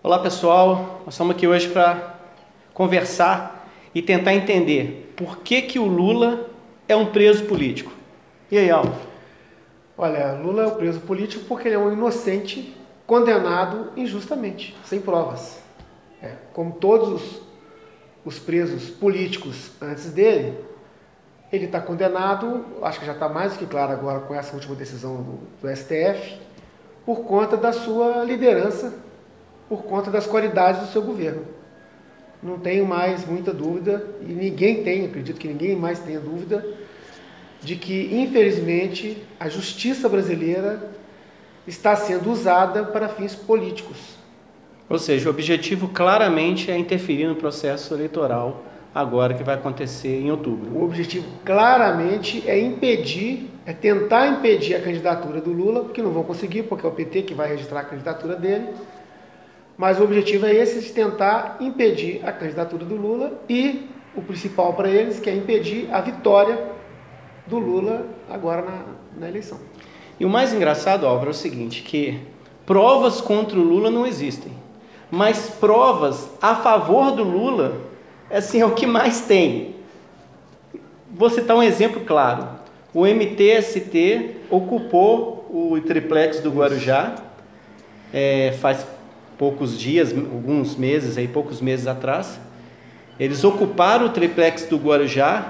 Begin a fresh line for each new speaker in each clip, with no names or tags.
Olá pessoal, nós estamos aqui hoje para conversar e tentar entender por que o Lula é um preso político. E aí, Alvo?
Olha, Lula é um preso político porque ele é um inocente condenado injustamente, sem provas. Como todos os presos políticos antes dele, ele está condenado, acho que já está mais do que claro agora com essa última decisão do STF, por conta da sua liderança, por conta das qualidades do seu governo. Não tenho mais muita dúvida, e ninguém tem, acredito que ninguém mais tenha dúvida, de que, infelizmente, a justiça brasileira está sendo usada para fins políticos.
Ou seja, o objetivo claramente é interferir no processo eleitoral agora que vai acontecer em outubro.
O objetivo claramente é tentar impedir a candidatura do Lula, que não vão conseguir, porque é o PT que vai registrar a candidatura dele. Mas o objetivo é esse, de tentar impedir a candidatura do Lula e o principal para eles, que é impedir a vitória do Lula agora na eleição.
E o mais engraçado, Álvaro, é o seguinte, que provas contra o Lula não existem, mas provas a favor do Lula, assim, é o que mais tem. Vou citar um exemplo claro. O MTST ocupou o triplex do Guarujá, faz poucos dias, alguns meses, poucos meses atrás. Eles ocuparam o triplex do Guarujá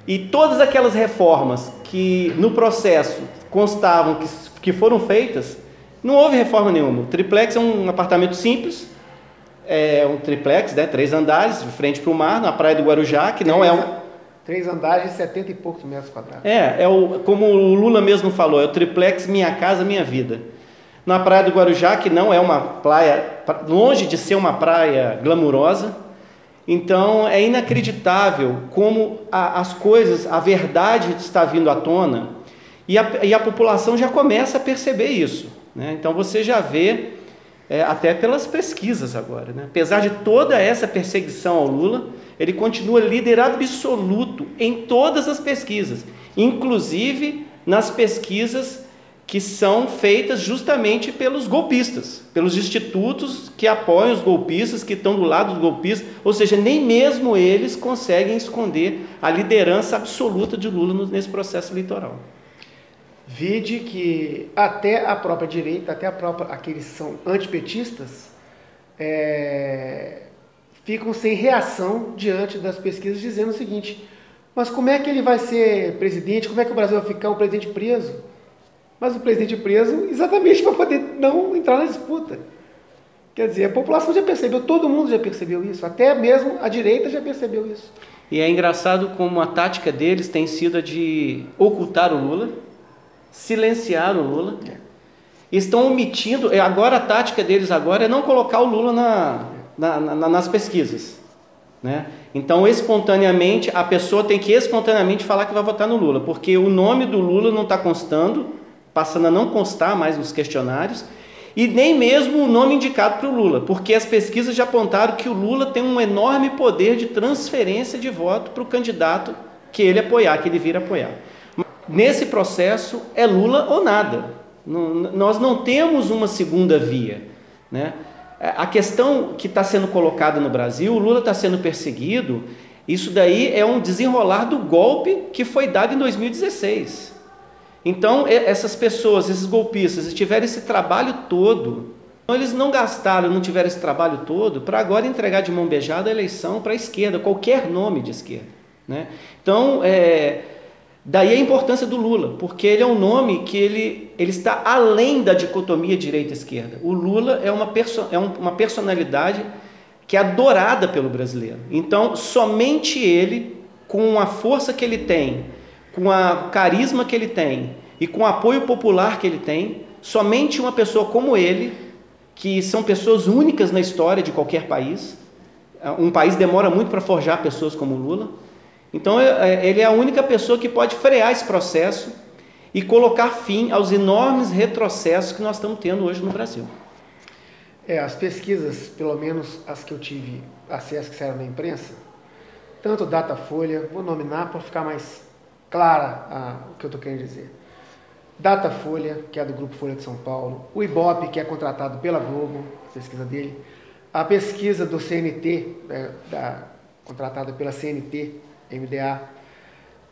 e todas aquelas reformas que no processo constavam que foram feitas, não houve reforma nenhuma. O triplex é um apartamento simples, é um triplex, 3 andares, de frente para o mar, na praia do Guarujá, que não é um...
3 andares de 70 e poucos metros quadrados.
Como o Lula mesmo falou, é o triplex Minha Casa Minha Vida. Na praia do Guarujá, que não é uma praia, longe de ser uma praia glamurosa. Então é inacreditável como as coisas, a verdade está vindo à tona e a população já começa a perceber isso, né? Então você já vê, até pelas pesquisas agora, né? Apesar de toda essa perseguição ao Lula, ele continua líder absoluto em todas as pesquisas, inclusive nas pesquisas que são feitas justamente pelos golpistas, pelos institutos que apoiam os golpistas, que estão do lado dos golpistas, ou seja, nem mesmo eles conseguem esconder a liderança absoluta de Lula nesse processo eleitoral.
Vide que até a própria direita, aqueles que são antipetistas, ficam sem reação diante das pesquisas, dizendo o seguinte: mas como é que ele vai ser presidente, como é que o Brasil vai ficar um presidente preso? Mas o presidente preso exatamente para poder não entrar na disputa. Quer dizer, a população já percebeu, todo mundo já percebeu isso, até mesmo a direita já percebeu isso.
E é engraçado como a tática deles tem sido a de ocultar o Lula, silenciar o Lula. Estão omitindo, agora a tática deles agora é não colocar o Lula nas pesquisas, né? Então, espontaneamente, a pessoa tem que espontaneamente falar que vai votar no Lula, porque o nome do Lula não está constando, passando a não constar mais nos questionários, e nem mesmo o nome indicado para o Lula, porque as pesquisas já apontaram que o Lula tem um enorme poder de transferência de voto para o candidato que ele apoiar, que ele vir apoiar. Nesse processo é Lula ou nada. Nós não temos uma segunda via, né? A questão que está sendo colocada no Brasil, o Lula está sendo perseguido, isso daí é um desenrolar do golpe que foi dado em 2016. Então, essas pessoas, esses golpistas, se tiverem esse trabalho todo, eles não gastaram, não tiveram esse trabalho todo para agora entregar de mão beijada a eleição para a esquerda, qualquer nome de esquerda, né? Então, daí a importância do Lula, porque ele é um nome que ele está além da dicotomia direita-esquerda. O Lula é uma personalidade que é adorada pelo brasileiro. Então, somente ele, com a força que ele tem, com o carisma que ele tem e com o apoio popular que ele tem, somente uma pessoa como ele, que são pessoas únicas na história de qualquer país, um país demora muito para forjar pessoas como Lula, então ele é a única pessoa que pode frear esse processo e colocar fim aos enormes retrocessos que nós estamos tendo hoje no Brasil.
As pesquisas, pelo menos as que eu tive acesso, que saíram na imprensa, tanto Datafolha, vou nominar para ficar mais clara o que eu estou querendo dizer. Datafolha, que é do Grupo Folha de São Paulo, o Ibope, que é contratado pela Globo, a pesquisa dele, a pesquisa do CNT, contratada pela CNT, MDA,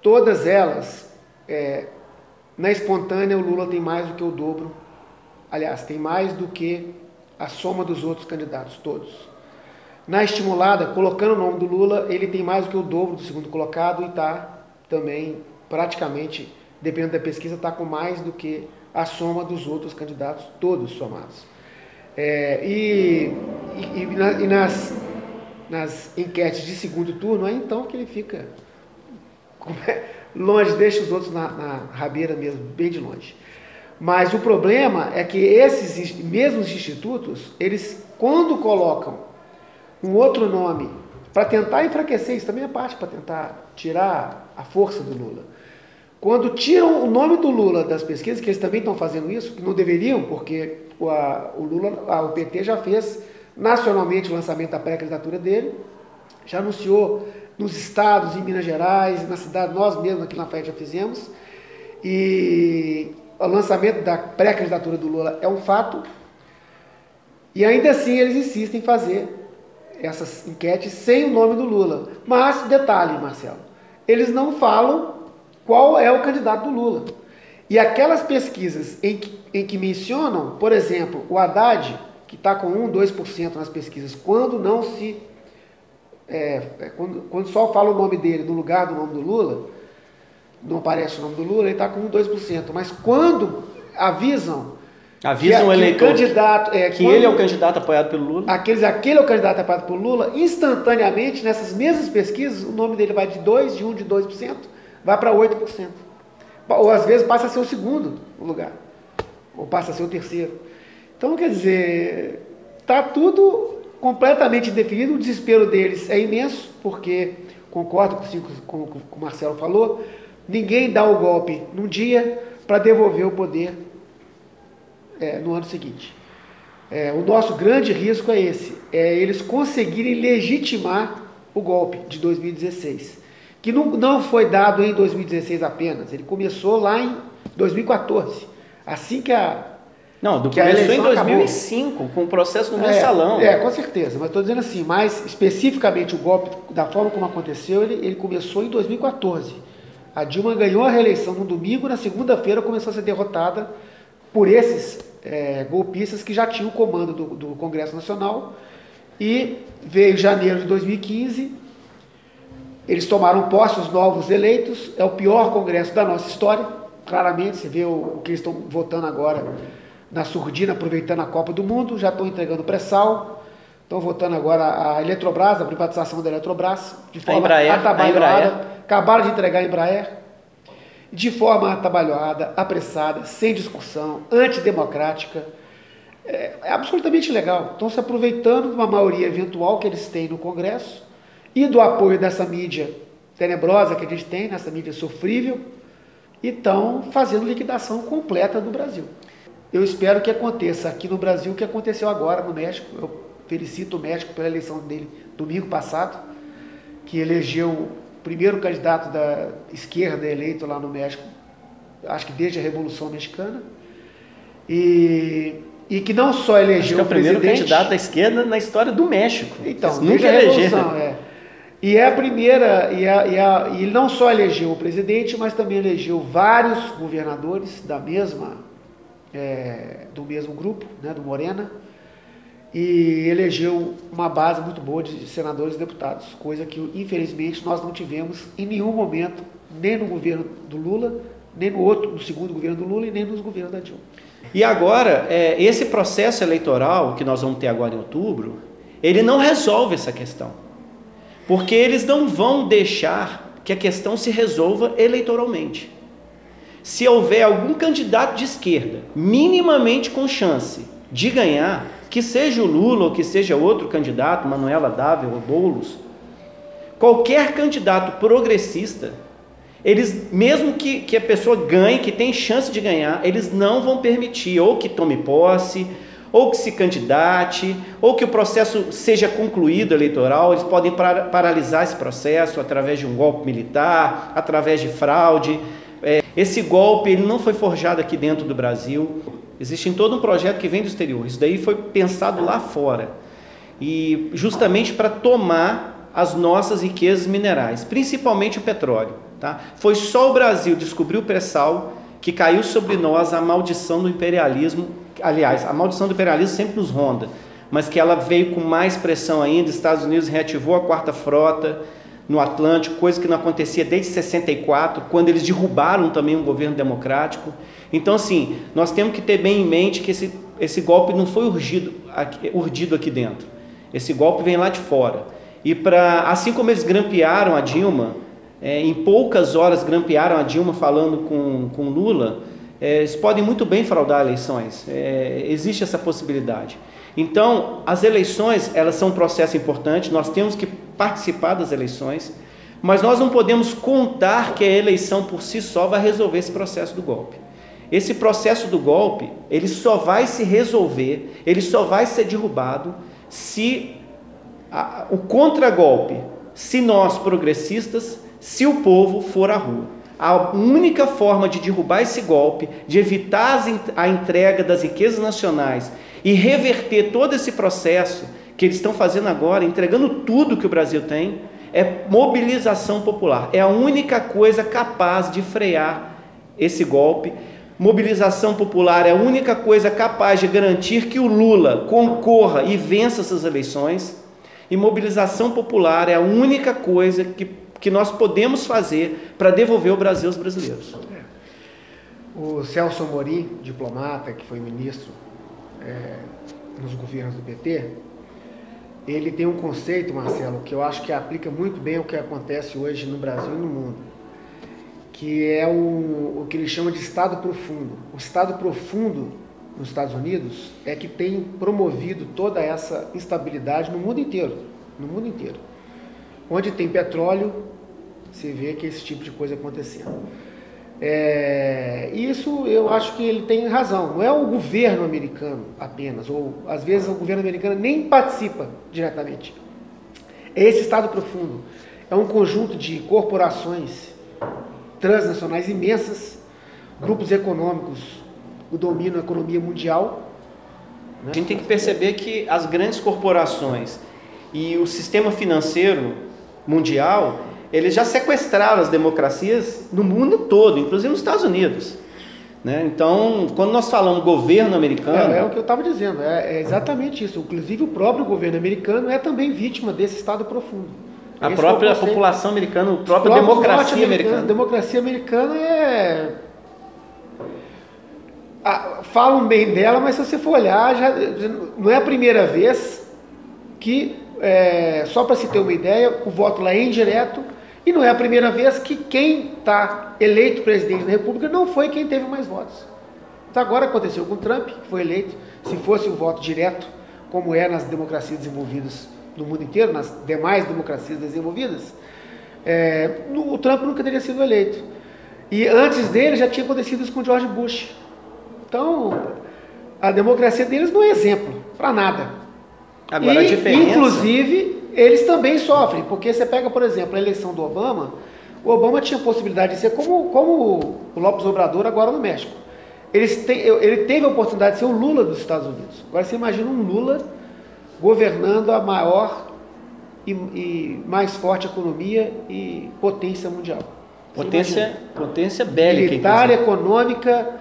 todas elas, na espontânea, o Lula tem mais do que o dobro, aliás, tem mais do que a soma dos outros candidatos, todos. Na estimulada, colocando o nome do Lula, ele tem mais do que o dobro do segundo colocado e está também, praticamente, dependendo da pesquisa, está com mais do que a soma dos outros candidatos, todos somados. Nas enquetes de segundo turno, é então que ele fica longe, deixa os outros na rabeira mesmo, bem de longe. Mas o problema é que esses mesmos institutos, eles, quando colocam um outro nome, para tentar enfraquecer, isso também é parte para tentar tirar a força do Lula. Quando tiram o nome do Lula das pesquisas, que eles também estão fazendo isso, que não deveriam, porque o PT já fez nacionalmente o lançamento da pré-candidatura dele, já anunciou nos estados, em Minas Gerais, na cidade, nós mesmos aqui na FAED já fizemos, e o lançamento da pré-candidatura do Lula é um fato, e ainda assim eles insistem em fazer essas enquetes sem o nome do Lula. Mas, detalhe, Marcelo, eles não falam qual é o candidato do Lula. E aquelas pesquisas em que mencionam, por exemplo, o Haddad, que está com 1, 2% nas pesquisas, quando não se... quando só fala o nome dele no lugar do nome do Lula, não aparece o nome do Lula, ele está com 1, 2%. Mas quando avisam
o eleitor
candidato,
ele é o candidato apoiado pelo Lula,
aquele é o candidato apoiado pelo Lula, instantaneamente, nessas mesmas pesquisas, o nome dele vai de 2%, de 1%, de 2%, vai para 8%. Ou às vezes passa a ser o segundo lugar, ou passa a ser o terceiro. Então, quer dizer, está tudo completamente indefinido, o desespero deles é imenso, porque, concordo com o que o Marcelo falou, ninguém dá o golpe num dia para devolver o poder no ano seguinte. O nosso grande risco é esse, eles conseguirem legitimar o golpe de 2016, que não foi dado em 2016 apenas, ele começou lá em 2014, assim que
começou em 2005, acabou. Com o processo no mensalão.
Com certeza, mas estou dizendo assim, mais especificamente o golpe, da forma como aconteceu, ele começou em 2014. A Dilma ganhou a reeleição no domingo, na segunda-feira começou a ser derrotada por esses golpistas que já tinham o comando do Congresso Nacional, e veio janeiro de 2015, eles tomaram posse, os novos eleitos, é o pior Congresso da nossa história, claramente, você vê o que eles estão votando agora na surdina, aproveitando a Copa do Mundo, já estão entregando pré-sal, estão votando agora a Eletrobras, a privatização da Eletrobras, de forma atabalhoada, acabaram de entregar a Embraer, de forma atabalhoada, apressada, sem discussão, antidemocrática, é absolutamente legal. Estão se aproveitando de uma maioria eventual que eles têm no Congresso e do apoio dessa mídia tenebrosa que a gente tem, nessa mídia sofrível, e estão fazendo liquidação completa do Brasil. Eu espero que aconteça aqui no Brasil o que aconteceu agora no México. Eu felicito o México pela eleição dele domingo passado, que elegeu o primeiro candidato da esquerda eleito lá no México, acho que desde a Revolução Mexicana, e que não só elegeu o
primeiro candidato da esquerda na história do México.
Então, nunca elegeram. E é a primeira, e ele não só elegeu o presidente, mas também elegeu vários governadores do mesmo grupo, do Morena, e elegeu uma base muito boa de senadores e deputados, coisa que, infelizmente, nós não tivemos em nenhum momento, nem no governo do Lula, nem no segundo governo do Lula e nem nos governos da Dilma.
E agora, esse processo eleitoral que nós vamos ter agora em outubro, ele não resolve essa questão, porque eles não vão deixar que a questão se resolva eleitoralmente. Se houver algum candidato de esquerda minimamente com chance de ganhar, que seja o Lula ou que seja outro candidato, Manuela Dávila ou Boulos, qualquer candidato progressista, eles, mesmo que a pessoa ganhe, que tem chance de ganhar, eles não vão permitir ou que tome posse, ou que se candidate, ou que o processo seja concluído eleitoral. Eles podem paralisar esse processo através de um golpe militar, através de fraude. Esse golpe ele não foi forjado aqui dentro do Brasil, existe todo um projeto que vem do exterior, isso daí foi pensado lá fora. e justamente para tomar as nossas riquezas minerais, principalmente o petróleo. Tá? Foi só o Brasil descobrir o pré-sal que caiu sobre nós a maldição do imperialismo. Aliás, a maldição do imperialismo sempre nos ronda, mas que ela veio com mais pressão ainda. Estados Unidos reativou a quarta frota no Atlântico, coisa que não acontecia desde 64, quando eles derrubaram também um governo democrático. Então, assim, nós temos que ter bem em mente que esse golpe não foi urdido aqui dentro. Esse golpe vem lá de fora. E assim como eles grampearam a Dilma, em poucas horas grampearam a Dilma falando com Lula, eles podem muito bem fraudar eleições. Existe essa possibilidade. Então, as eleições, elas são um processo importante, nós temos que participar das eleições, mas nós não podemos contar que a eleição por si só vai resolver esse processo do golpe. Esse processo do golpe, ele só vai se resolver, ele só vai ser derrubado se o contragolpe, se nós progressistas, se o povo for à rua. A única forma de derrubar esse golpe, de evitar a entrega das riquezas nacionais e reverter todo esse processo que eles estão fazendo agora, entregando tudo que o Brasil tem, é mobilização popular. É a única coisa capaz de frear esse golpe. Mobilização popular é a única coisa capaz de garantir que o Lula concorra e vença essas eleições. E mobilização popular é a única coisa que nós podemos fazer para devolver o Brasil aos brasileiros.
O Celso Amorim, diplomata, que foi ministro nos governos do PT, ele tem um conceito, Marcelo, que eu acho que aplica muito bem ao que acontece hoje no Brasil e no mundo, que é o que ele chama de Estado profundo. O Estado profundo nos Estados Unidos é que tem promovido toda essa instabilidade no mundo inteiro. No mundo inteiro. Onde tem petróleo, você vê que esse tipo de coisa acontecendo. Isso eu acho que ele tem razão. Não é o governo americano apenas, ou às vezes o governo americano nem participa diretamente. É esse Estado profundo. É um conjunto de corporações transnacionais imensas, grupos econômicos que dominam a economia mundial.
Né? A gente tem que perceber que as grandes corporações e o sistema financeiro mundial, eles já sequestraram as democracias no mundo todo, inclusive nos Estados Unidos. Né? Então, quando nós falamos governo americano...
É o que eu estava dizendo, é exatamente isso. Inclusive o próprio governo americano é também vítima desse Estado profundo.
A própria população americana, a própria democracia americana. A
democracia americana falam bem dela, mas se você for olhar, não é a primeira vez que, só para se ter uma ideia, o voto lá é indireto, e não é a primeira vez que quem está eleito presidente da República não foi quem teve mais votos. Então agora aconteceu com o Trump, que foi eleito, se fosse o voto direto, como é nas democracias desenvolvidas no mundo inteiro, nas demais democracias desenvolvidas, o Trump nunca teria sido eleito. E antes dele já tinha acontecido isso com George Bush. Então, a democracia deles não é exemplo para nada.
Agora, a diferença...
Inclusive, eles também sofrem, porque você pega, por exemplo, a eleição do Obama, o Obama tinha possibilidade de ser como o López Obrador agora no México. Ele teve a oportunidade de ser o Lula dos Estados Unidos. Agora você imagina um Lula governando a maior e mais forte economia e potência mundial.
Potência bélica.
Militar, econômica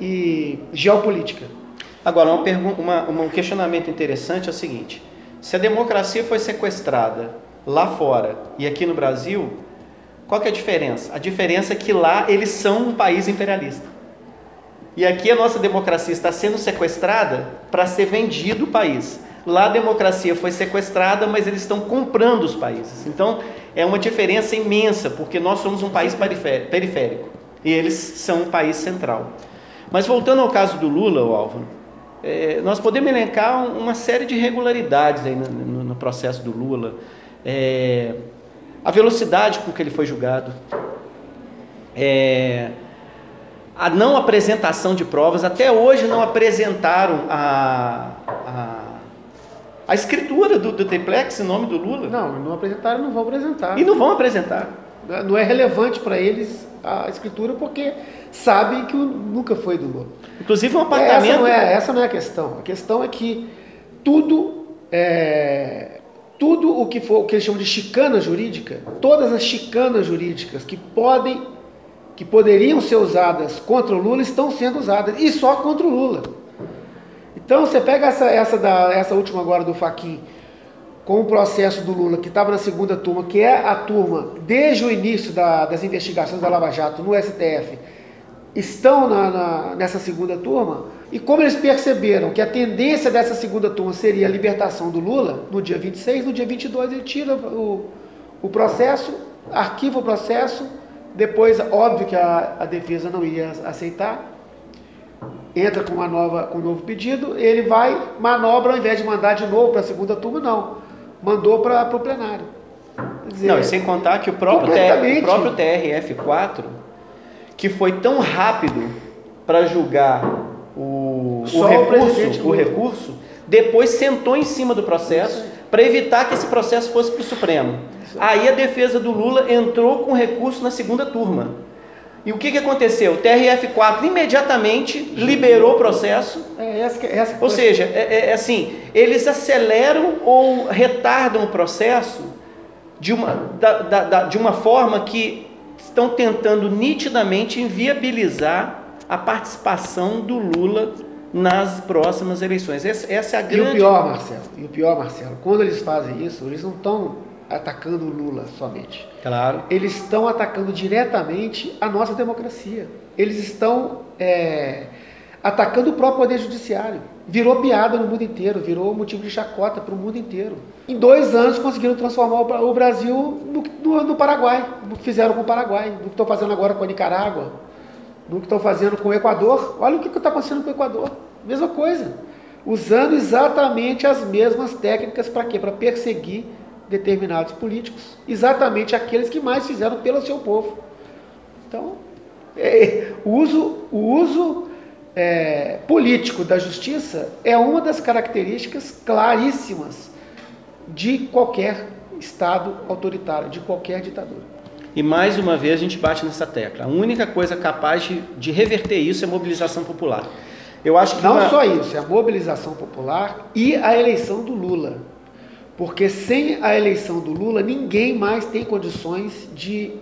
e geopolítica.
Agora, um questionamento interessante é o seguinte: se a democracia foi sequestrada lá fora e aqui no Brasil, qual que é a diferença? A diferença é que lá eles são um país imperialista. E aqui a nossa democracia está sendo sequestrada para ser vendido o país. Lá a democracia foi sequestrada, mas eles estão comprando os países. Então, é uma diferença imensa, porque nós somos um país periférico e eles são um país central. Mas voltando ao caso do Lula, Álvaro, nós podemos elencar uma série de irregularidades aí no processo do Lula. A velocidade com que ele foi julgado, a não apresentação de provas. Até hoje não apresentaram a escritura do triplex em nome do Lula.
Não apresentaram, não vão apresentar.
E não vão apresentar.
Não é relevante para eles a escritura, porque sabem que nunca foi do Lula.
Inclusive um apartamento...
Essa não é a questão. A questão é que tudo o que for, o que eles chamam de chicana jurídica, todas as chicanas jurídicas que poderiam ser usadas contra o Lula estão sendo usadas, e só contra o Lula. Então você pega essa última agora do Fachin, com o processo do Lula, que estava na segunda turma, que é a turma, desde o início das investigações da Lava Jato no STF, estão nessa segunda turma, e como eles perceberam que a tendência dessa segunda turma seria a libertação do Lula, no dia 26, no dia 22 ele tira o processo, arquiva o processo, depois, óbvio que a defesa não ia aceitar, entra com um novo pedido, ele manobra, ao invés de mandar de novo para a segunda turma, não, mandou para o plenário. Quer dizer,
não, e sem contar que o próprio TRF4, que foi tão rápido para julgar o recurso, depois sentou em cima do processo para evitar que esse processo fosse para o Supremo. Aí a defesa do Lula entrou com recurso na segunda turma. E o que aconteceu? O TRF4 imediatamente liberou o processo. Ou seja, assim, eles aceleram ou retardam o processo de uma forma que estão tentando nitidamente inviabilizar a participação do Lula nas próximas eleições. Essa é a grande...
E o pior, Marcelo, quando eles fazem isso, eles não estão atacando o Lula somente.
Claro.
Eles estão atacando diretamente a nossa democracia. Eles estão atacando o próprio Poder Judiciário. Virou piada no mundo inteiro, virou motivo de chacota para o mundo inteiro. Em 2 anos conseguiram transformar o Brasil no Paraguai, no que fizeram com o Paraguai, no que estão fazendo agora com a Nicarágua, no que estão fazendo com o Equador. Olha o que está acontecendo com o Equador. Mesma coisa. Usando exatamente as mesmas técnicas para quê? Para perseguir determinados políticos, exatamente aqueles que mais fizeram pelo seu povo. Então, o uso político da justiça é uma das características claríssimas de qualquer Estado autoritário, de qualquer ditadura.
E mais uma vez a gente bate nessa tecla. A única coisa capaz de reverter isso é a mobilização popular. Eu acho que
não só isso, é a mobilização popular e a eleição do Lula. Porque sem a eleição do Lula, ninguém mais tem condições de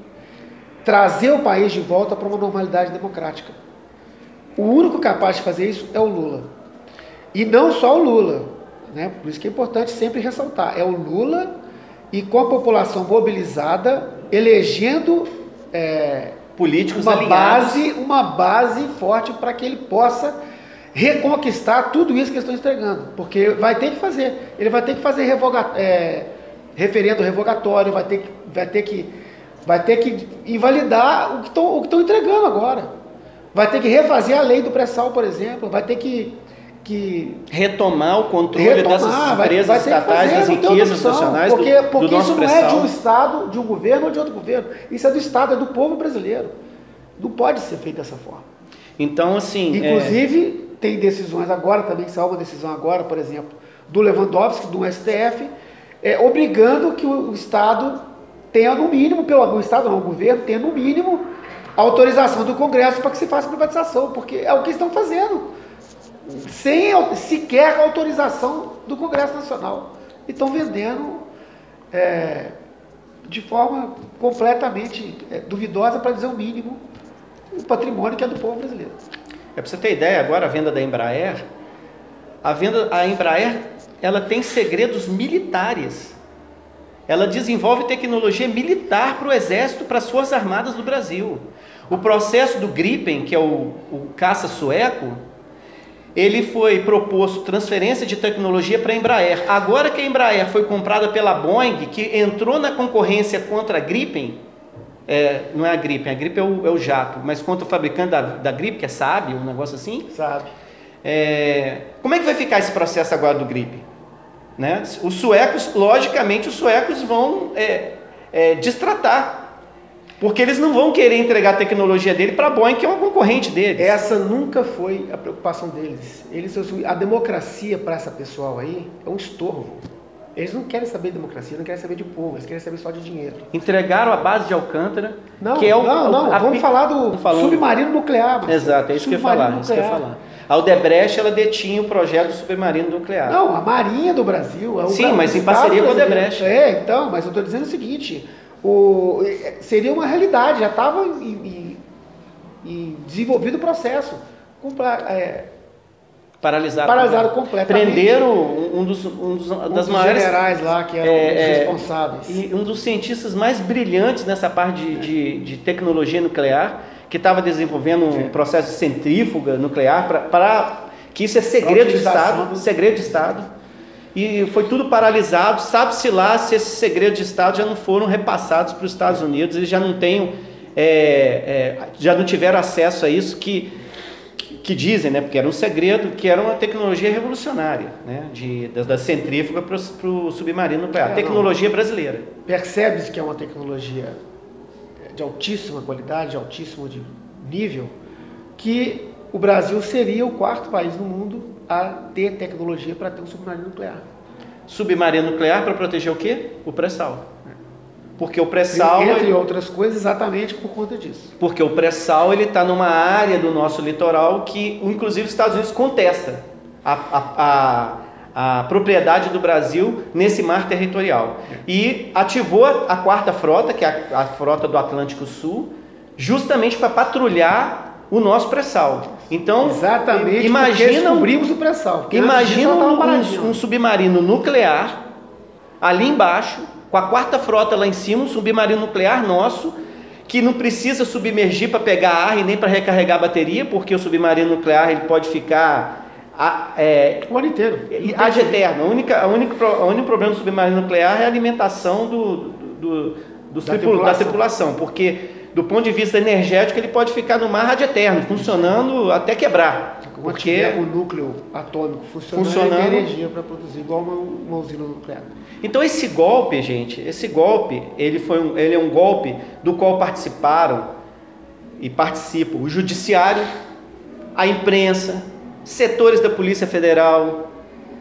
trazer o país de volta para uma normalidade democrática. O único capaz de fazer isso é o Lula. E não só o Lula, né? Por isso que é importante sempre ressaltar. É o Lula e com a população mobilizada, elegendo
políticos
uma base forte para que ele possa reconquistar tudo isso que eles estão entregando, porque vai ter que fazer, ele vai ter que fazer referendo revogatório, vai ter que invalidar o que estão entregando agora, vai ter que refazer a lei do pré-sal, por exemplo, vai ter que
retomar o controle dessas empresas estatais, das riquezas nacionais do nosso pré-sal.
Porque isso não é de um Estado, de um governo ou de outro governo, isso é do Estado, é do povo brasileiro, não pode ser feito dessa forma.
Então, assim...
Inclusive... Tem decisões agora, também saiu uma decisão agora, por exemplo, do Lewandowski, do STF, obrigando que o Estado tenha no mínimo, o governo tenha no mínimo a autorização do Congresso para que se faça privatização, porque é o que estão fazendo, sem sequer a autorização do Congresso Nacional. E estão vendendo de forma completamente duvidosa, para dizer o mínimo, o patrimônio que é do povo brasileiro.
Para você ter ideia, agora a venda da Embraer, a Embraer, ela tem segredos militares. Ela desenvolve tecnologia militar para o Exército, para as Forças Armadas do Brasil. O processo do Gripen, que é o caça sueco, ele foi proposto transferência de tecnologia para a Embraer. Agora que a Embraer foi comprada pela Boeing, que entrou na concorrência contra a Gripen, não é a Gripen é o jato, mas contra o fabricante da Gripen, que é Saab, um negócio assim.
Sabe.
Como é que vai ficar esse processo agora do Gripen? Né? Os suecos vão destratar, porque eles não vão querer entregar a tecnologia dele para a Boeing, que é uma concorrente deles.
Essa nunca foi a preocupação deles. A democracia para essa pessoal aí é um estorvo. Eles não querem saber de democracia, não querem saber de povo, eles querem saber só de dinheiro.
Entregaram a base de Alcântara,
Não,
que é
vamos falar do submarino nuclear. Marcelo.
Exato, é isso que eu ia falar. A Odebrecht, ela detinha o projeto do submarino nuclear.
Não, a Marinha do Brasil...
Sim, mas em parceria com a Odebrecht.
Então, mas eu estou dizendo o seguinte, seria uma realidade, já estava desenvolvido o processo. Paralisaram completamente.
Prenderam um dos maiores
generais lá que eram os responsáveis.
E um dos cientistas mais brilhantes nessa parte de tecnologia nuclear, que estava desenvolvendo um processo de centrífuga nuclear, que isso é segredo de Estado. E foi tudo paralisado. Sabe-se lá se esses segredos de Estado já não foram repassados para os Estados Unidos, eles já não têm, já não tiveram acesso a isso que dizem, né, porque era um segredo, que era uma tecnologia revolucionária, né, da centrífuga para o submarino nuclear, tecnologia brasileira.
Percebe-se que é uma tecnologia de altíssima qualidade, de altíssimo nível, que o Brasil seria o 4º país no mundo a ter tecnologia para ter um submarino nuclear.
Submarino nuclear para proteger o quê? O pré-sal. Porque o pré-sal...
Entre outras coisas, exatamente por conta disso.
Porque o pré-sal está numa área do nosso litoral que, inclusive, os Estados Unidos contesta a propriedade do Brasil nesse mar territorial. E ativou a 4ª frota, que é a frota do Atlântico Sul, justamente para patrulhar o nosso pré-sal. Então,
exatamente,
imagina,
descobrimos o pré-sal.
Imagina um submarino nuclear ali embaixo, com a 4ª frota lá em cima, um submarino nuclear nosso, que não precisa submergir para pegar ar e nem para recarregar a bateria, porque o submarino nuclear ele pode ficar
o ano inteiro,
ad eterno. O único problema do submarino nuclear é a alimentação da tripulação, porque do ponto de vista energético ele pode ficar no mar ad eterno, funcionando até quebrar.
Porque o núcleo atômico funcionando, ele tem energia para produzir, igual uma usina nuclear.
Então esse golpe, gente, ele é um golpe do qual participaram e participam o judiciário, a imprensa, setores da Polícia Federal,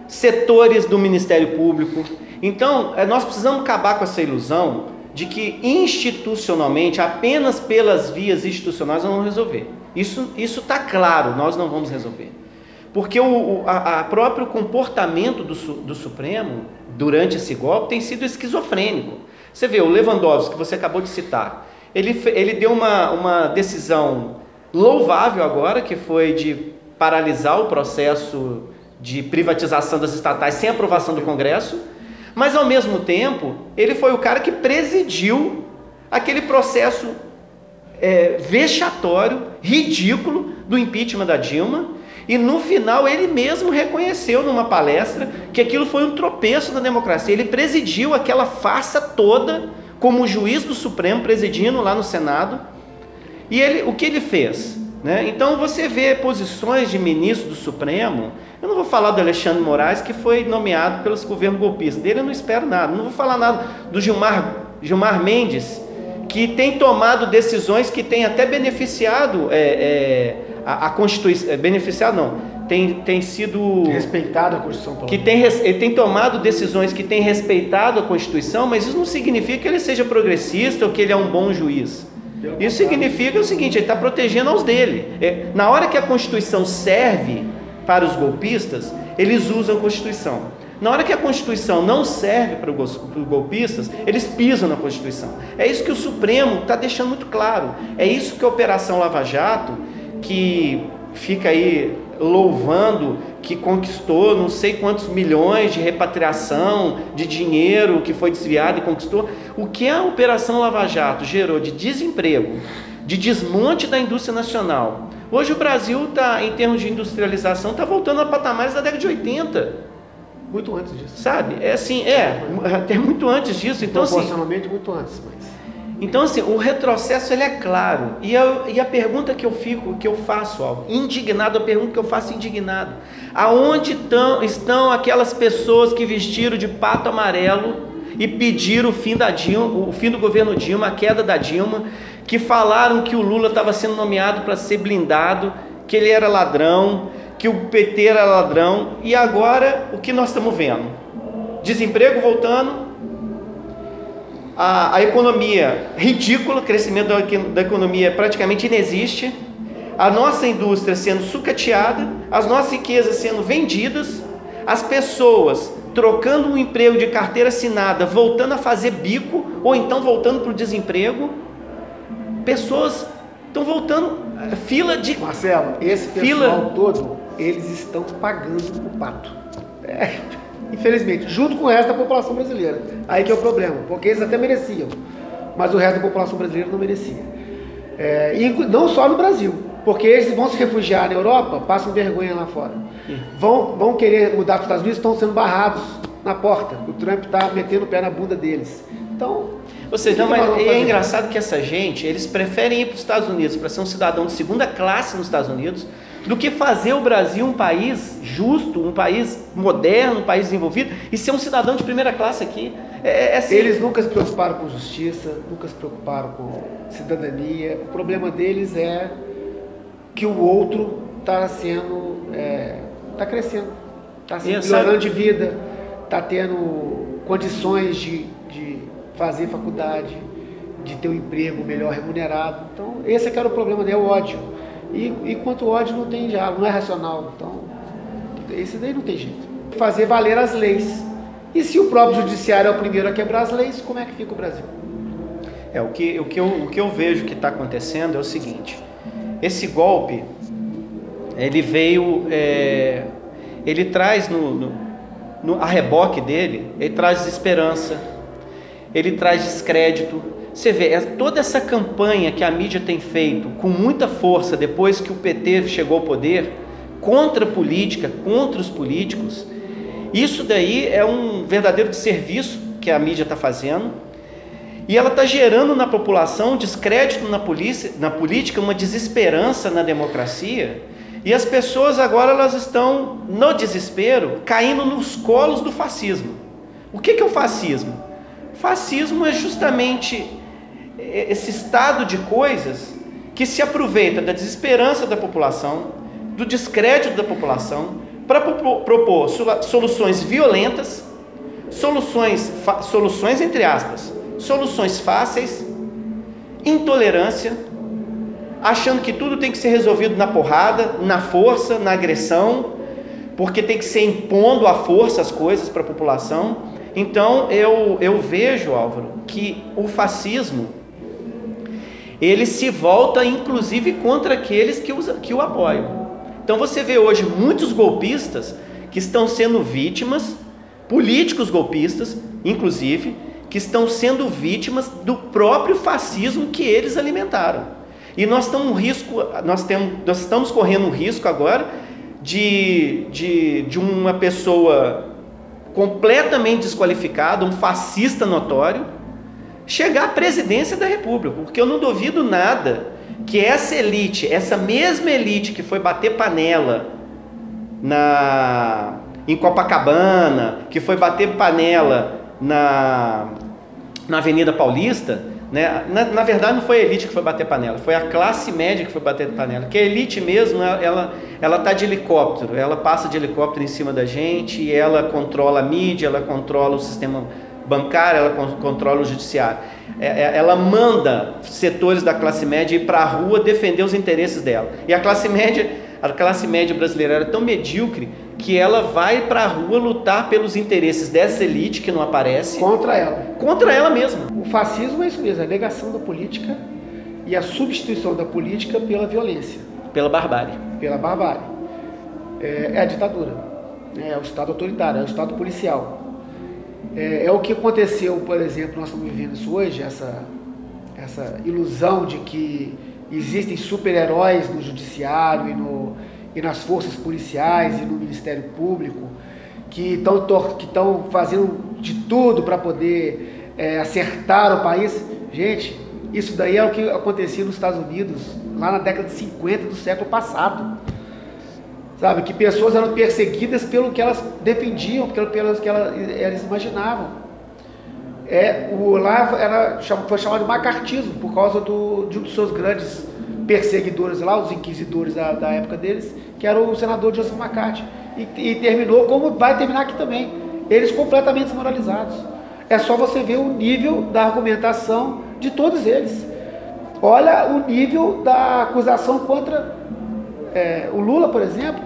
setores do Ministério Público. Então nós precisamos acabar com essa ilusão de que institucionalmente, apenas pelas vias institucionais, nós vamos resolver. Isso está claro, nós não vamos resolver. Porque o próprio comportamento do Supremo, durante esse golpe, tem sido esquizofrênico. Você vê, o Lewandowski, que você acabou de citar, ele deu uma decisão louvável agora, que foi de paralisar o processo de privatização das estatais sem aprovação do Congresso, mas ao mesmo tempo, ele foi o cara que presidiu aquele processo vexatório, ridículo do impeachment da Dilma, e no final ele mesmo reconheceu numa palestra que aquilo foi um tropeço na democracia. Ele presidiu aquela farsa toda como juiz do Supremo, presidindo lá no Senado, e o que ele fez? Né? Então você vê posições de ministro do Supremo. Eu não vou falar do Alexandre Moraes, que foi nomeado pelos governos golpistas, dele eu não espero nada. Não vou falar nada do Gilmar Mendes, que tem tomado decisões que tem até beneficiado a Constituição, beneficiado não, tem sido...
respeitado a Constituição.
Ele tem tomado decisões que têm respeitado a Constituição, mas isso não significa que ele seja progressista ou que ele é um bom juiz. Isso significa o seguinte, ele está protegendo aos dele. Na hora que a Constituição serve para os golpistas, eles usam a Constituição. Na hora que a Constituição não serve para os golpistas, eles pisam na Constituição. É isso que o Supremo está deixando muito claro. É isso que a Operação Lava Jato, que fica aí louvando, que conquistou não sei quantos milhões de repatriação de dinheiro que foi desviado e conquistou. O que a Operação Lava Jato gerou de desemprego, de desmonte da indústria nacional. Hoje o Brasil está, em termos de industrialização, está voltando a patamares da década de 80.
Muito antes disso.
Sabe? Até muito antes disso. Então,
proporcionalmente muito antes, mas...
Então, assim, o retrocesso ele é claro. E a pergunta que eu faço, indignado, a pergunta que eu faço indignado: aonde estão aquelas pessoas que vestiram de pato amarelo e pediram o fim do governo Dilma, a queda da Dilma, que falaram que o Lula estava sendo nomeado para ser blindado, que ele era ladrão, que o PT era ladrão, e agora o que nós estamos vendo? desemprego voltando, a economia ridícula, crescimento da economia praticamente inexiste, a nossa indústria sendo sucateada, as nossas riquezas sendo vendidas, as pessoas trocando um emprego de carteira assinada, voltando a fazer bico, ou então voltando para o desemprego. Pessoas estão voltando, fila de...
Marcelo, esse
fila
pessoal todo, eles estão pagando o pato. Infelizmente, junto com o resto da população brasileira. Aí que é o problema, porque eles até mereciam, mas o resto da população brasileira não merecia. E não só no Brasil, porque eles vão se refugiar na Europa, passam vergonha lá fora. Vão querer mudar para os Estados Unidos, estão sendo barrados na porta. O Trump está metendo o pé na bunda deles. Então,
ou seja, mas é engraçado que essa gente, eles preferem ir para os Estados Unidos para ser um cidadão de segunda classe nos Estados Unidos, do que fazer o Brasil um país justo, um país moderno, um país desenvolvido, e ser um cidadão de primeira classe aqui. Assim.
Eles nunca se preocuparam com justiça, nunca se preocuparam com cidadania. O problema deles é que o outro está crescendo, está se melhorando de vida, está tendo condições de fazer faculdade, de ter um emprego melhor remunerado. Então, esse é que era o problema dele, é o ódio. E quanto o ódio não tem diálogo, não é racional. Então, esse daí não tem jeito. Fazer valer as leis. E se o próprio judiciário é o primeiro a quebrar as leis, como é que fica o Brasil?
O que eu vejo que está acontecendo é o seguinte: esse golpe, ele veio, ele traz a reboque dele, ele traz desesperança, ele traz descrédito. Você vê, toda essa campanha que a mídia tem feito com muita força depois que o PT chegou ao poder, contra a política, contra os políticos, isso daí é um verdadeiro desserviço que a mídia está fazendo, e ela está gerando na população um descrédito na política, uma desesperança na democracia, e as pessoas agora elas estão, no desespero, caindo nos colos do fascismo. O que é o fascismo? O fascismo é justamente esse estado de coisas que se aproveita da desesperança da população, do descrédito da população, para propor soluções violentas, soluções entre aspas, soluções fáceis, intolerância, achando que tudo tem que ser resolvido na porrada, na força, na agressão, porque tem que ser impondo à força as coisas para a população. Então eu vejo, Álvaro, que o fascismo ele se volta inclusive contra aqueles que o apoiam. Então você vê hoje muitos golpistas que estão sendo vítimas, políticos golpistas, inclusive, que estão sendo vítimas do próprio fascismo que eles alimentaram. E nós estamos correndo um risco agora de uma pessoa completamente desqualificada, um fascista notório, chegar à presidência da República, porque eu não duvido nada que essa elite, essa mesma elite que foi bater panela em Copacabana, que foi bater panela na Avenida Paulista, né? Na verdade não foi a elite que foi bater panela, foi a classe média que foi bater panela, que a elite mesmo, ela está de helicóptero, ela passa de helicóptero em cima da gente, e ela controla a mídia, ela controla o sistema bancário, ela controla o judiciário, ela manda setores da classe média ir para a rua defender os interesses dela, e a classe média brasileira era tão medíocre que ela vai para a rua lutar pelos interesses dessa elite que não aparece contra ela mesma.
O fascismo é isso mesmo, a negação da política e a substituição da política pela violência,
pela barbárie.
É a ditadura, é o Estado autoritário, é o Estado policial. É o que aconteceu, por exemplo, nós estamos vivendo isso hoje, essa ilusão de que existem super-heróis no judiciário e nas forças policiais e no Ministério Público, que estão fazendo de tudo para poder acertar o país. Gente, isso daí é o que acontecia nos Estados Unidos, lá na década de 50 do século passado. Sabe, que pessoas eram perseguidas pelo que elas defendiam, pelo que elas imaginavam. Lá foi chamado de macartismo, por causa de um dos seus grandes perseguidores lá, os inquisidores da época deles, que era o senador Joseph McCarthy. E terminou como vai terminar aqui também. eles completamente desmoralizados. É só você ver o nível da argumentação de todos eles. Olha o nível da acusação contra o Lula, por exemplo.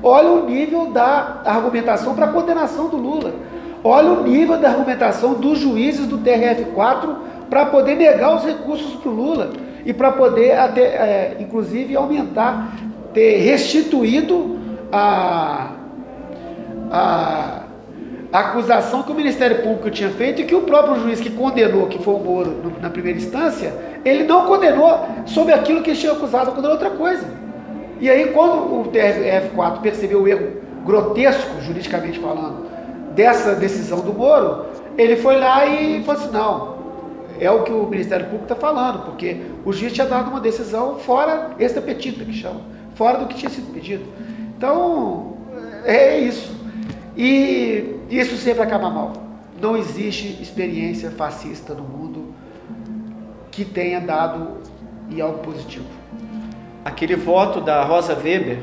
Olha o nível da argumentação para a condenação do Lula. Olha o nível da argumentação dos juízes do TRF4 para poder negar os recursos para o Lula e para poder até, inclusive, aumentar, ter restituído a acusação que o Ministério Público tinha feito e que o próprio juiz que condenou, que foi o Moro na primeira instância, ele não condenou sobre aquilo que ele tinha acusado, condenou outra coisa. E aí, quando o TRF4 percebeu o erro grotesco, juridicamente falando, dessa decisão do Moro, ele foi lá e falou assim, não, é o que o Ministério Público está falando, porque o juiz tinha dado uma decisão fora extra petita, que chama, fora do que tinha sido pedido. Então, é isso. E isso sempre acaba mal. Não existe experiência fascista no mundo que tenha dado em algo positivo.
Aquele voto da Rosa Weber,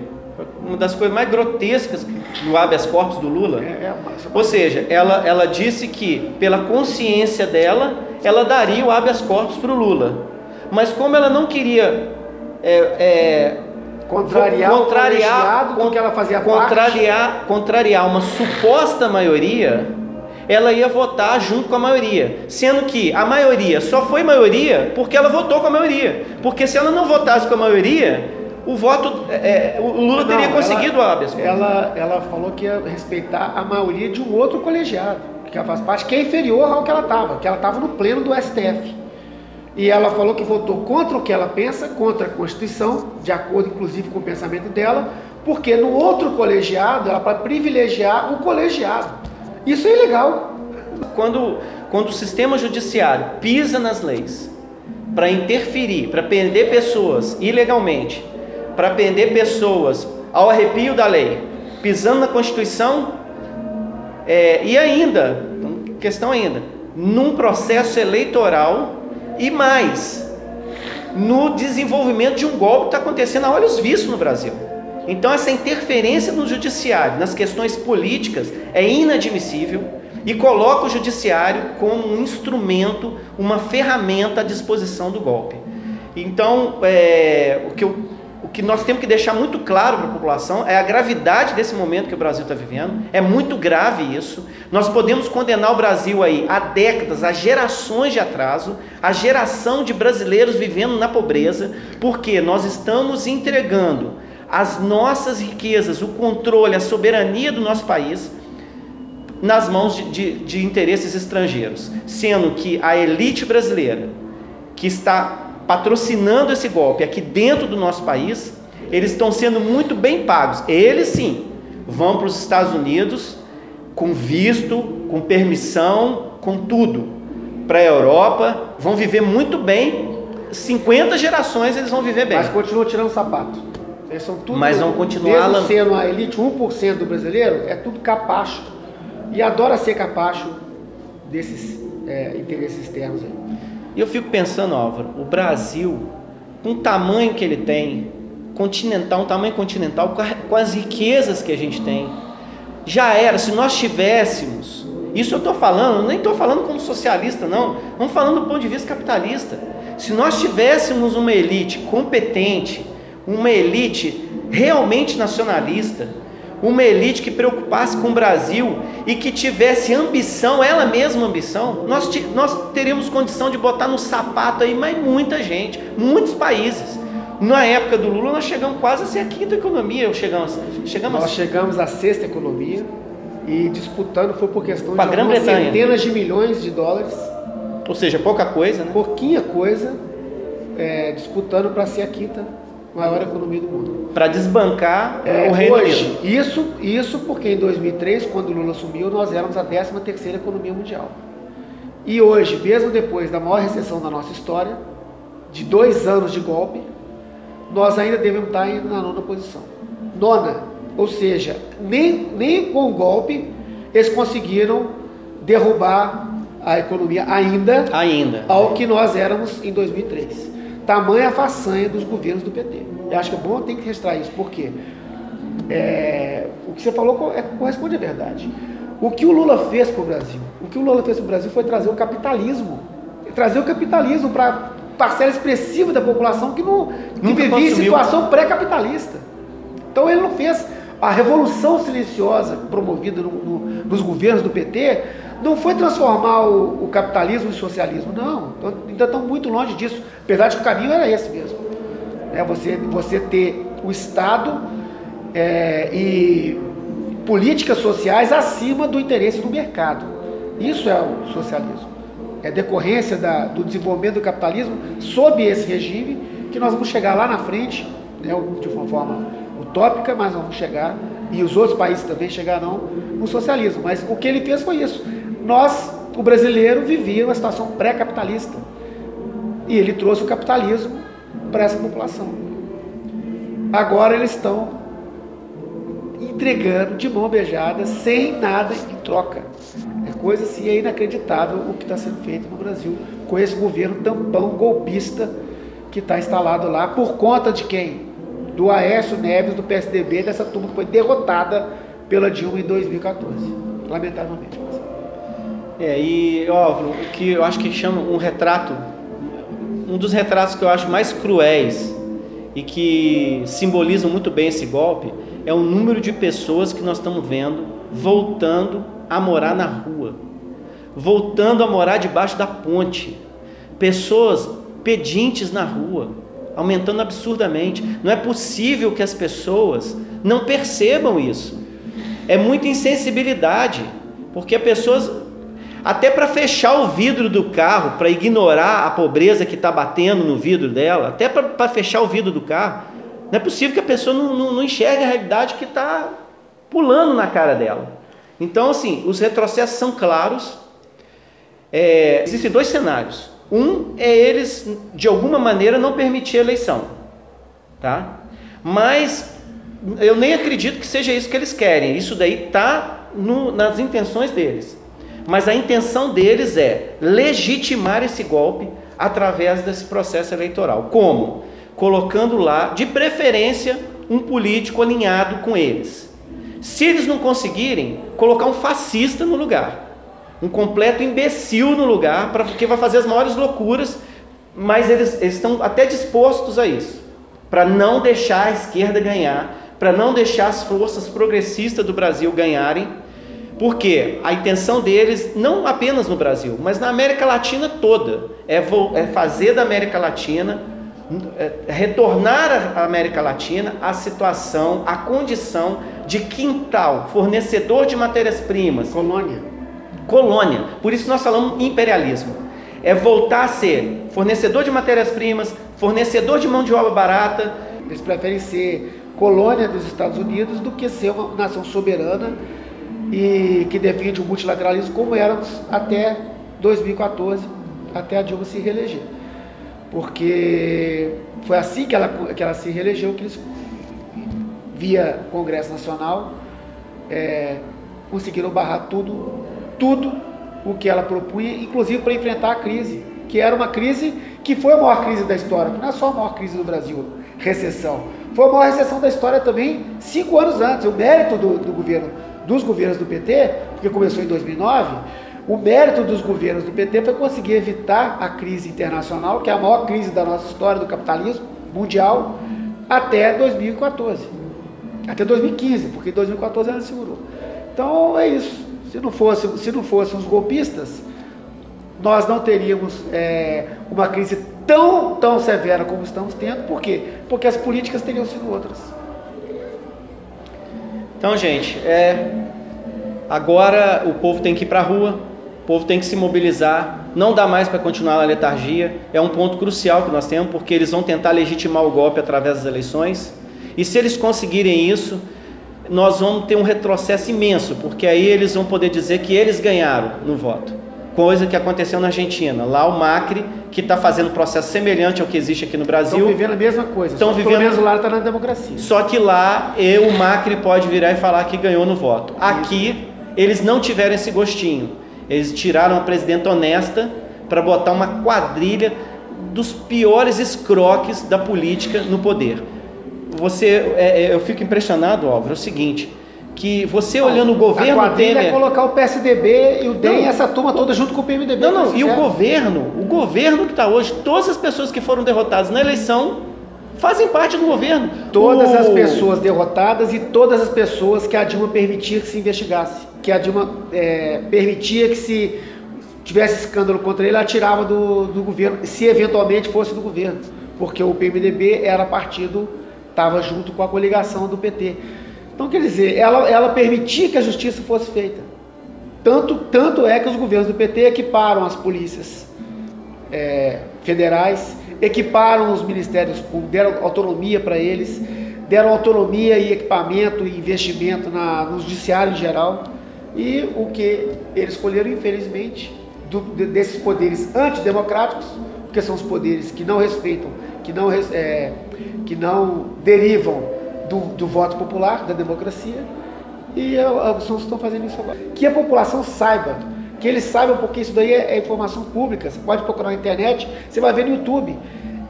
uma das coisas mais grotescas no habeas corpus do Lula. Ou seja, ela disse que, pela consciência dela, ela daria o habeas corpus para o Lula. Mas como ela não queria contrariar uma suposta maioria, ela ia votar junto com a maioria, sendo que a maioria só foi maioria porque ela votou com a maioria, porque se ela não votasse com a maioria, o Lula teria conseguido o habeas corpus.
Ela falou que ia respeitar a maioria de um outro colegiado, que ela faz parte, que é inferior ao que ela estava no pleno do STF. E ela falou que votou contra o que ela pensa, contra a Constituição, de acordo inclusive com o pensamento dela, porque no outro colegiado, ela para privilegiar o colegiado. Isso é ilegal.
Quando o sistema judiciário pisa nas leis para interferir, para prender pessoas ilegalmente, para prender pessoas ao arrepio da lei, pisando na Constituição, e ainda, questão ainda, num processo eleitoral, e mais, no desenvolvimento de um golpe que está acontecendo a olhos vistos no Brasil. Então essa interferência no judiciário, nas questões políticas, é inadmissível e coloca o judiciário como um instrumento, uma ferramenta à disposição do golpe. Então, o que nós temos que deixar muito claro para a população é a gravidade desse momento que o Brasil está vivendo. É muito grave isso. Nós podemos condenar o Brasil aí há décadas, há gerações de atraso, a geração de brasileiros vivendo na pobreza, porque nós estamos entregando as nossas riquezas, o controle, a soberania do nosso país nas mãos de interesses estrangeiros, sendo que a elite brasileira que está patrocinando esse golpe aqui dentro do nosso país, eles estão sendo muito bem pagos. Eles sim vão para os Estados Unidos com visto, com permissão, com tudo, para a Europa, vão viver muito bem, 50 gerações eles vão viver bem.
Mas continuam tirando sapato. Eles são tudo,
mas vão continuar
mesmo sendo a elite 1% do brasileiro, é tudo capacho. E adora ser capacho desses interesses externos aí.
E eu fico pensando, Álvaro, o Brasil, com o tamanho que ele tem, continental, um tamanho continental, com as riquezas que a gente tem, já era, se nós tivéssemos, isso eu estou falando, nem estou falando como socialista não, vamos falando do ponto de vista capitalista, se nós tivéssemos uma elite competente, uma elite realmente nacionalista, uma elite que preocupasse com o Brasil e que tivesse ambição, ela mesma ambição, nós teríamos condição de botar no sapato aí mais muita gente, muitos países. Na época do Lula nós chegamos quase a ser a quinta economia, nós chegamos
à sexta economia e disputando foi por questão de
algumas
centenas de milhões de dólares.
Ou seja, pouca coisa, né?
Pouquinha coisa, disputando para ser a quinta maior economia do mundo.
Para desbancar o Reino Unido.
Isso porque em 2003, quando o Lula assumiu, nós éramos a 13ª economia mundial. E hoje, mesmo depois da maior recessão da nossa história, de 2 anos de golpe, nós ainda devemos estar na 9ª posição. 9ª, ou seja, nem com o golpe eles conseguiram derrubar a economia ainda ao que nós éramos em 2003. Tamanha a façanha dos governos do PT. Eu acho que é bom, tem que registrar isso, porque o que você falou corresponde à verdade. O que o Lula fez para o Brasil? O que o Lula fez para o Brasil foi trazer o capitalismo. Trazer o capitalismo para parcela expressiva da população que vivia em situação pré-capitalista. Então ele não fez a revolução silenciosa promovida nos governos do PT, não foi transformar o capitalismo em socialismo, não. Ainda estão muito longe disso, apesar de que o caminho era esse mesmo. Você ter o Estado e políticas sociais acima do interesse do mercado. Isso é o socialismo. É decorrência do desenvolvimento do capitalismo sob esse regime que nós vamos chegar lá na frente, né, de uma forma utópica, mas vamos chegar, e os outros países também chegarão no socialismo. Mas o que ele fez foi isso. O brasileiro, vivia uma situação pré-capitalista. E ele trouxe o capitalismo para essa população. Agora eles estão entregando de mão beijada, sem nada em troca. É coisa assim, é inacreditável o que está sendo feito no Brasil com esse governo tampão golpista que está instalado lá por conta de quem? Do Aécio Neves, do PSDB, dessa turma que foi derrotada pela Dilma em 2014, lamentavelmente.
E ó, que eu acho que chama um retrato, um dos retratos que eu acho mais cruéis e que simbolizam muito bem esse golpe, é o número de pessoas que nós estamos vendo voltando a morar na rua, voltando a morar debaixo da ponte, pessoas pedintes na rua, aumentando absurdamente. Não é possível que as pessoas não percebam isso. É muita insensibilidade, porque as pessoas, até para fechar o vidro do carro, para ignorar a pobreza que está batendo no vidro dela, até para fechar o vidro do carro, não é possível que a pessoa não enxergue a realidade que está pulando na cara dela. Então, assim, os retrocessos são claros. Existem dois cenários. Um é eles, de alguma maneira, não permitir a eleição, tá? Mas eu nem acredito que seja isso que eles querem. Isso daí está nas intenções deles. Mas a intenção deles é legitimar esse golpe através desse processo eleitoral. Como? Colocando lá, de preferência, um político alinhado com eles. Se eles não conseguirem, colocar um fascista no lugar, um completo imbecil no lugar, porque vai fazer as maiores loucuras, mas eles estão até dispostos a isso, para não deixar a esquerda ganhar, para não deixar as forças progressistas do Brasil ganharem, porque a intenção deles, não apenas no Brasil, mas na América Latina toda, é fazer da América Latina, retornar à América Latina a situação, a condição de quintal, fornecedor de matérias-primas. Colônia. Por isso nós falamos imperialismo. É voltar a ser fornecedor de matérias-primas, fornecedor de mão de obra barata.
Eles preferem ser colônia dos Estados Unidos do que ser uma nação soberana e que defende o multilateralismo, como éramos até 2014, até a Dilma se reeleger. Porque foi assim que ela se reelegeu, que eles, via Congresso Nacional, conseguiram barrar tudo o que ela propunha, inclusive para enfrentar a crise, que era uma crise que foi a maior crise da história, que não é só a maior crise do Brasil, recessão. Foi a maior recessão da história também 5 anos antes. O mérito dos governos do PT, porque começou em 2009, o mérito dos governos do PT foi conseguir evitar a crise internacional, que é a maior crise da nossa história do capitalismo mundial, até 2014. Até 2015, porque em 2014 ela segurou. Então é isso. Se não fossem os golpistas, nós não teríamos uma crise tão severa como estamos tendo. Por quê? Porque as políticas teriam sido outras.
Então, gente, agora o povo tem que ir para a rua, o povo tem que se mobilizar, não dá mais para continuar na letargia. É um ponto crucial que nós temos, porque eles vão tentar legitimar o golpe através das eleições, e se eles conseguirem isso, nós vamos ter um retrocesso imenso, porque aí eles vão poder dizer que eles ganharam no voto, coisa que aconteceu na Argentina. Lá o Macri, que está fazendo um processo semelhante ao que existe aqui no Brasil.
Estão vivendo a mesma coisa, pelo menos lá está na democracia.
Só que lá o Macri pode virar e falar que ganhou no voto. Aqui eles não tiveram esse gostinho, eles tiraram uma presidenta honesta para botar uma quadrilha dos piores escroques da política no poder. Eu fico impressionado, Álvaro, é o seguinte, que você olhando o governo
a
Temer...
é colocar o PSDB e o DEM, essa turma toda junto com o PMDB.
Não, e o governo que está hoje, todas as pessoas que foram derrotadas na eleição fazem parte do governo.
Todas as pessoas derrotadas e todas as pessoas que a Dilma permitia que se investigasse, que a Dilma permitia que se tivesse escândalo contra ele, ela tirava do governo, se eventualmente fosse do governo, porque o PMDB era partido, estava junto com a coligação do PT. Então, quer dizer, ela permitia que a justiça fosse feita. Tanto é que os governos do PT equiparam as polícias federais, equiparam os ministérios públicos, deram autonomia para eles, deram autonomia e equipamento e investimento no judiciário em geral. E o que eles escolheram, infelizmente, desses poderes antidemocráticos, porque são os poderes que não respeitam, que não derivam do voto popular, da democracia, e os que estão fazendo isso agora. Que a população saiba, que eles saibam, porque isso daí é informação pública, você pode procurar na internet, você vai ver no YouTube.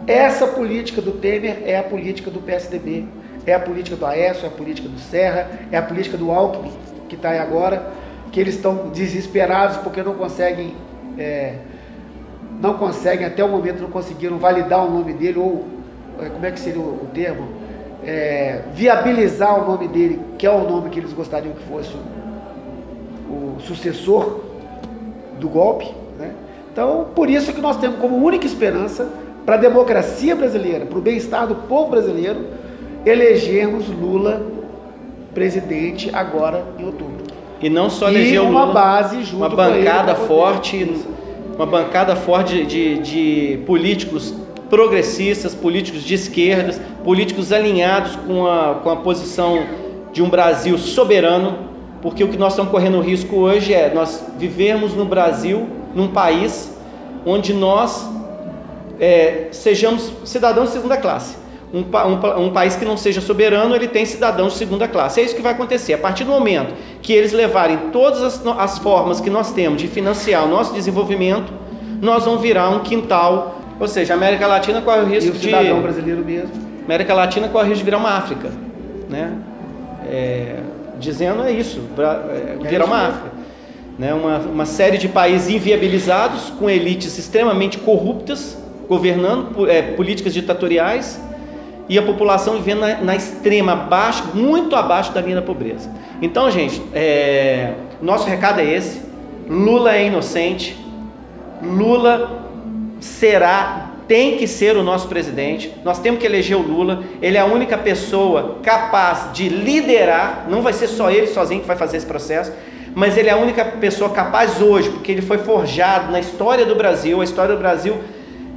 Essa política do Temer é a política do PSDB, é a política do Aécio, é a política do Serra, é a política do Alckmin, que está aí agora, que eles estão desesperados porque não conseguem, até o momento não conseguiram validar o nome dele, ou como é que seria o termo? Viabilizar o nome dele, que é o nome que eles gostariam que fosse o sucessor do golpe, né? Então, por isso que nós temos como única esperança para a democracia brasileira, para o bem-estar do povo brasileiro, elegermos Lula presidente agora em outubro.
E não só eleger o Lula,
uma base junto
uma bancada forte, uma bancada forte de políticos progressistas, políticos de esquerdas, políticos alinhados com a posição de um Brasil soberano, porque o que nós estamos correndo risco hoje é nós vivermos no Brasil, num país onde nós sejamos cidadãos de segunda classe. Um país que não seja soberano, ele tem cidadãos de segunda classe. É isso que vai acontecer. A partir do momento que eles levarem todas as formas que nós temos de financiar o nosso desenvolvimento, nós vamos virar um quintal. Ou seja, a América Latina corre o risco de...
cidadão brasileiro mesmo.
América Latina corre o risco de virar uma África, né? Dizendo isso, virar uma África. Né? Uma série de países inviabilizados, com elites extremamente corruptas, governando políticas ditatoriais, e a população vivendo na extrema, muito abaixo da linha da pobreza. Então, gente, nosso recado é esse: Lula é inocente, Lula tem que ser o nosso presidente. Nós temos que eleger o Lula. Ele é a única pessoa capaz de liderar. Não vai ser só ele sozinho que vai fazer esse processo, mas ele é a única pessoa capaz hoje, porque ele foi forjado na história do Brasil. A história do Brasil,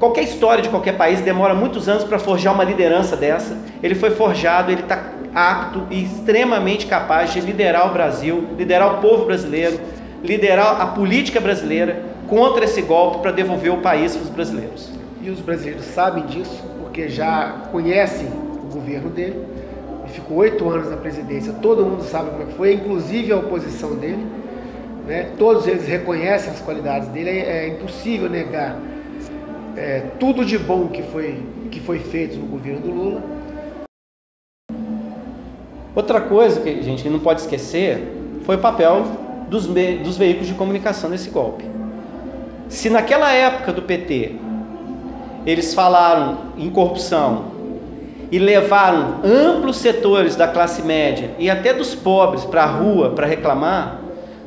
qualquer história de qualquer país demora muitos anos para forjar uma liderança dessa. Ele foi forjado, ele está apto e extremamente capaz de liderar o Brasil, liderar o povo brasileiro, liderar a política brasileira contra esse golpe para devolver o país para os brasileiros.
E os brasileiros sabem disso, porque já conhecem o governo dele. Ele ficou 8 anos na presidência, todo mundo sabe como é que foi, inclusive a oposição dele, né? Todos eles reconhecem as qualidades dele, é impossível negar tudo de bom que foi feito no governo do Lula.
Outra coisa que a gente não pode esquecer foi o papel dos veículos de comunicação nesse golpe. Se naquela época do PT eles falaram em corrupção e levaram amplos setores da classe média e até dos pobres para a rua para reclamar,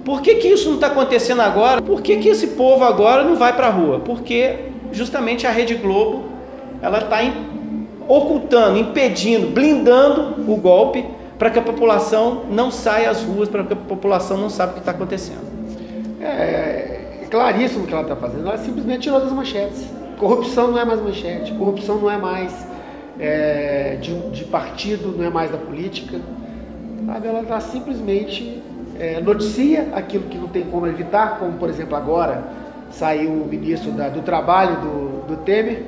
por que isso não está acontecendo agora? Por que esse povo agora não vai para a rua? Porque justamente a Rede Globo ela está ocultando, impedindo, blindando o golpe para que a população não saia às ruas, para que a população não saiba o que está acontecendo.
É claríssimo o que ela está fazendo. Ela simplesmente tirou das manchetes. Corrupção não é mais manchete, corrupção não é mais de partido, não é mais da política. Sabe? Ela está simplesmente noticia aquilo que não tem como evitar, como por exemplo agora saiu o ministro do Trabalho do Temer.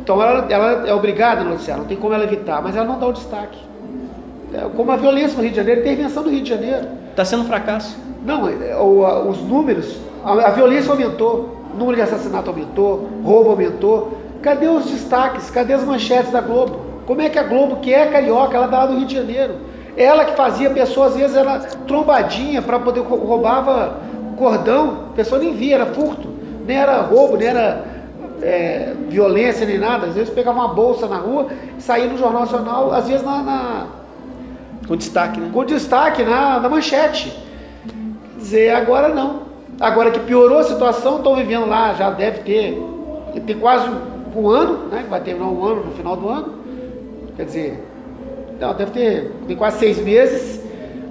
Então ela é obrigada a noticiar, não tem como ela evitar, mas ela não dá o destaque. Como a violência no Rio de Janeiro, a intervenção do Rio de Janeiro.
Está sendo um fracasso.
Não, os números, a violência aumentou, o número de assassinato aumentou, roubo aumentou. Cadê os destaques? Cadê as manchetes da Globo? Como é que a Globo, que é carioca, ela dá lá do Rio de Janeiro? Ela que fazia, a pessoa às vezes era trombadinha para poder roubava cordão, a pessoa nem via, era furto, nem era roubo, nem era violência, nem nada. Às vezes pegava uma bolsa na rua, saía no Jornal Nacional, às vezes
com destaque, né?
Com destaque na manchete. Quer dizer, agora não. Agora que piorou a situação, estão vivendo lá, já deve ter quase um ano, né? Vai terminar um ano no final do ano. Quer dizer, não, tem quase 6 meses.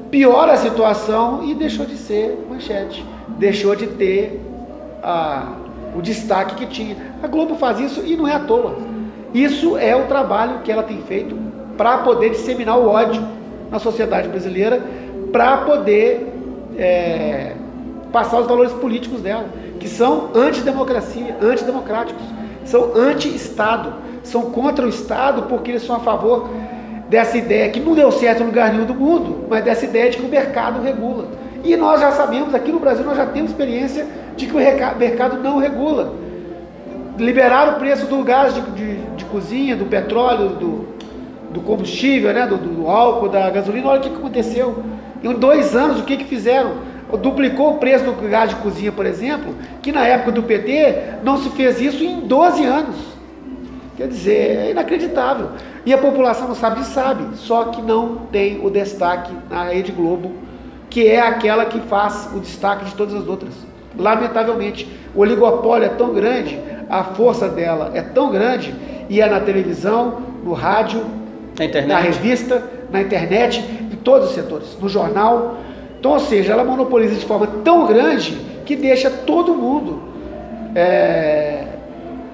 Piora a situação e deixou de ser manchete. Deixou de ter o destaque que tinha. A Globo faz isso e não é à toa. Isso é o trabalho que ela tem feito para poder disseminar o ódio na sociedade brasileira, para poder passar os valores políticos dela, que são antidemocracia, antidemocráticos, são anti-Estado, são contra o Estado porque eles são a favor dessa ideia que não deu certo em lugar nenhum do mundo, mas dessa ideia de que o mercado regula. E nós já sabemos, aqui no Brasil, nós já temos experiência de que o mercado não regula. Liberaram o preço do gás de cozinha, do petróleo, do combustível, né, do álcool, da gasolina. Olha o que aconteceu. Em 2 anos, o que fizeram? Duplicou o preço do gás de cozinha, por exemplo, que na época do PT não se fez isso em 12 anos. Quer dizer, é inacreditável. E a população não sabe, só que não tem o destaque na Rede Globo, que é aquela que faz o destaque de todas as outras. Lamentavelmente, o oligopólio é tão grande, a força dela é tão grande, e é na televisão, no rádio, na revista, na internet, em todos os setores, no jornal. Então, ou seja, ela monopoliza de forma tão grande que deixa todo mundo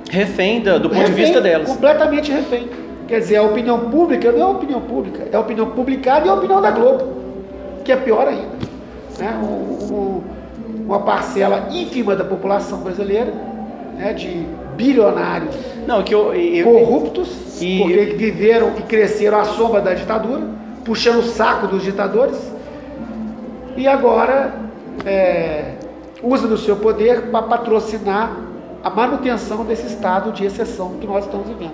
refém do ponto de vista delas.
Completamente refém. Quer dizer, a opinião pública não é a opinião pública, é a opinião publicada e a opinião da Globo, que é pior ainda. Né? Uma parcela ínfima da população brasileira, né, de bilionários corruptos, porque viveram e cresceram à sombra da ditadura, puxando o saco dos ditadores, e agora usa do seu poder para patrocinar a manutenção desse estado de exceção que nós estamos vivendo.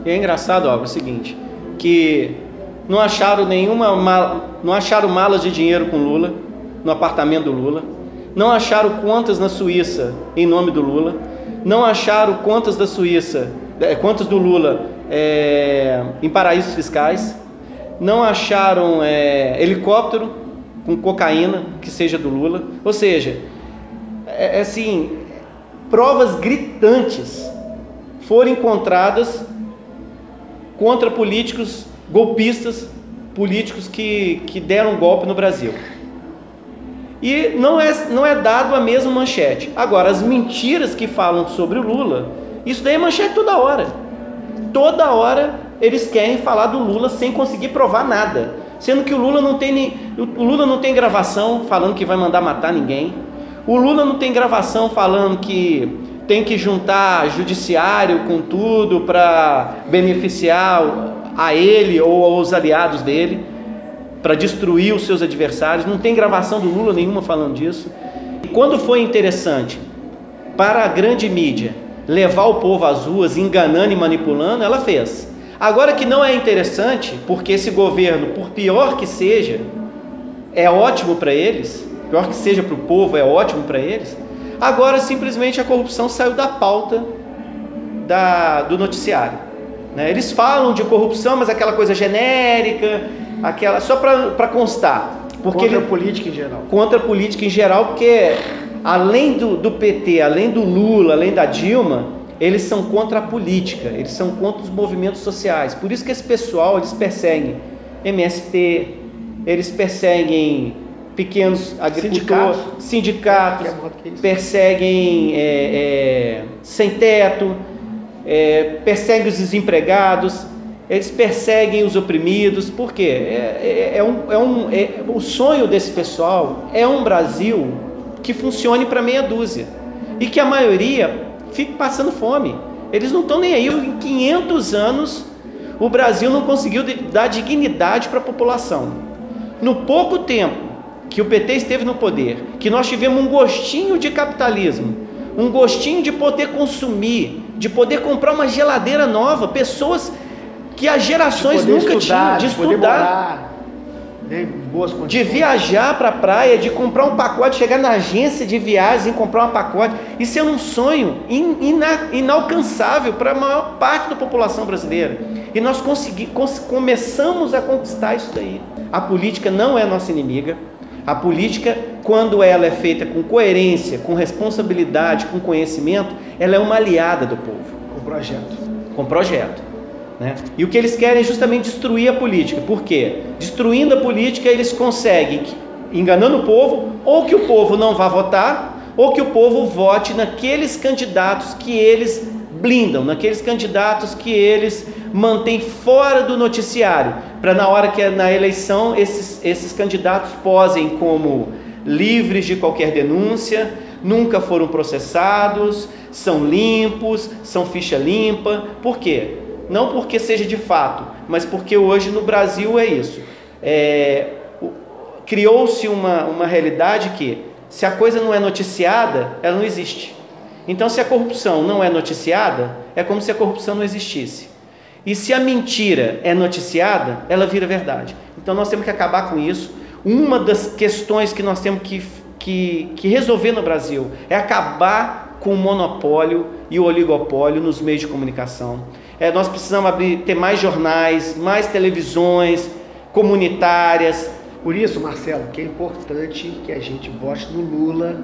E é engraçado, ó, o seguinte, que não acharam malas de dinheiro com Lula, no apartamento do Lula, não acharam contas na Suíça em nome do Lula, não acharam contas do Lula em paraísos fiscais, não acharam helicóptero com cocaína que seja do Lula. Ou seja, assim, provas gritantes foram encontradas contra políticos golpistas, políticos que deram um golpe no Brasil. E não é dado a mesma manchete. Agora, as mentiras que falam sobre o Lula, isso daí é manchete toda hora. Toda hora eles querem falar do Lula sem conseguir provar nada. Sendo que o Lula não tem gravação falando que vai mandar matar ninguém. O Lula não tem gravação falando que tem que juntar judiciário com tudo para beneficiar a ele ou aos aliados dele, para destruir os seus adversários. Não tem gravação do Lula nenhuma falando disso. E quando foi interessante para a grande mídia levar o povo às ruas enganando e manipulando, ela fez. Agora que não é interessante, porque esse governo, por pior que seja, é ótimo para eles, pior que seja para o povo, é ótimo para eles, agora simplesmente a corrupção saiu da pauta do noticiário. Né? Eles falam de corrupção, mas aquela coisa genérica, só para constar.
Contra a política em geral.
Contra a política em geral, porque além do PT, além do Lula, além da Dilma, eles são contra a política, eles são contra os movimentos sociais. Por isso que esse pessoal, eles perseguem MST, eles perseguem pequenos agricultores, sindicatos, perseguem sem teto, perseguem os desempregados, eles perseguem os oprimidos. Por quê? O sonho desse pessoal é um Brasil que funcione para meia dúzia e que a maioria fique passando fome. Eles não estão nem aí. Em 500 anos o Brasil não conseguiu dar dignidade para a população. No pouco tempo que o PT esteve no poder, que nós tivemos um gostinho de capitalismo, um gostinho de poder consumir, de poder comprar uma geladeira nova, pessoas que as gerações nunca tinham, de estudar,
né, em boas condições.
De viajar para a praia, de comprar um pacote, chegar na agência de viagens e comprar um pacote. Isso é um sonho inalcançável para a maior parte da população brasileira. E nós começamos a conquistar isso daí. A política não é nossa inimiga. A política, quando ela é feita com coerência, com responsabilidade, com conhecimento, ela é uma aliada do povo. Com projeto. Né? E o que eles querem é justamente destruir a política. Por quê? Destruindo a política, eles conseguem, enganando o povo, ou que o povo não vá votar, ou que o povo vote naqueles candidatos que eles blindam, naqueles candidatos que eles mantêm fora do noticiário, para na hora que é na eleição, esses candidatos posem como livres de qualquer denúncia, nunca foram processados, são limpos, são ficha limpa. Por quê? Não porque seja de fato, mas porque hoje no Brasil é isso. Criou-se uma realidade que, se a coisa não é noticiada, ela não existe. Então, se a corrupção não é noticiada, é como se a corrupção não existisse. E se a mentira é noticiada, ela vira verdade. Então, nós temos que acabar com isso. Uma das questões que nós temos que resolver no Brasil é acabar com o monopólio e o oligopólio nos meios de comunicação. Nós precisamos ter mais jornais, mais televisões comunitárias.
Por isso, Marcelo, que é importante que a gente vote no Lula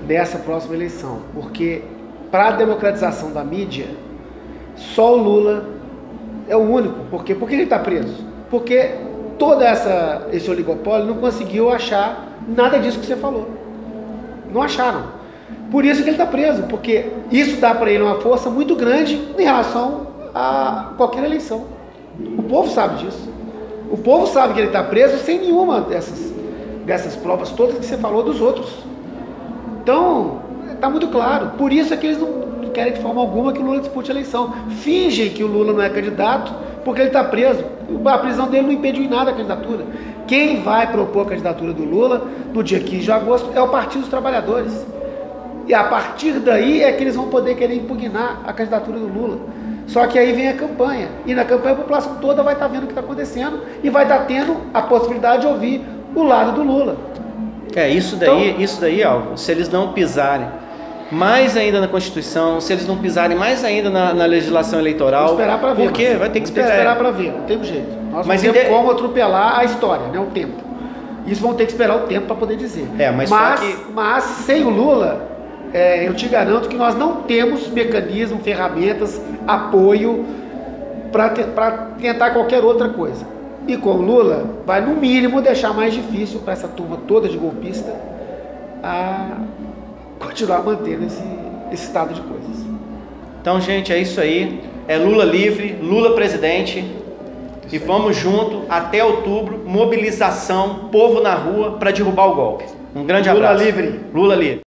nessa próxima eleição, porque para a democratização da mídia, só o Lula é o único. Por quê? Por que ele está preso? Porque todo esse oligopólio não conseguiu achar nada disso que você falou. Não acharam. Por isso que ele está preso, porque isso dá para ele uma força muito grande em relação a qualquer eleição. O povo sabe disso. O povo sabe que ele está preso sem nenhuma dessas provas todas que você falou dos outros. Então, está muito claro. Por isso é que eles não querem de forma alguma que o Lula dispute a eleição. Fingem que o Lula não é candidato porque ele está preso. A prisão dele não impediu em nada a candidatura. Quem vai propor a candidatura do Lula no dia 15 de agosto é o Partido dos Trabalhadores. E a partir daí é que eles vão poder querer impugnar a candidatura do Lula. Só que aí vem a campanha. E na campanha a população toda vai estar vendo o que está acontecendo e vai estar tendo a possibilidade de ouvir o lado do Lula.
Isso daí, Álvaro, se eles não pisarem mais ainda na Constituição, se eles não pisarem mais ainda na legislação eleitoral,
vamos esperar para ver.
Porque vai ter que esperar.
Tem que esperar para ver, não tem jeito. Nós não temos como atropelar a história, né, o tempo. Isso vão ter que esperar o tempo para poder dizer. Mas sem o Lula, eu te garanto que nós não temos mecanismo, ferramentas, apoio para tentar qualquer outra coisa. E com o Lula, vai no mínimo deixar mais difícil para essa turma toda de golpista a continuar mantendo esse estado de coisas.
Então, gente, é isso aí. É Lula livre, Lula presidente. E vamos junto até outubro, mobilização, povo na rua para derrubar o golpe. Um grande abraço.
Lula livre.
Lula livre.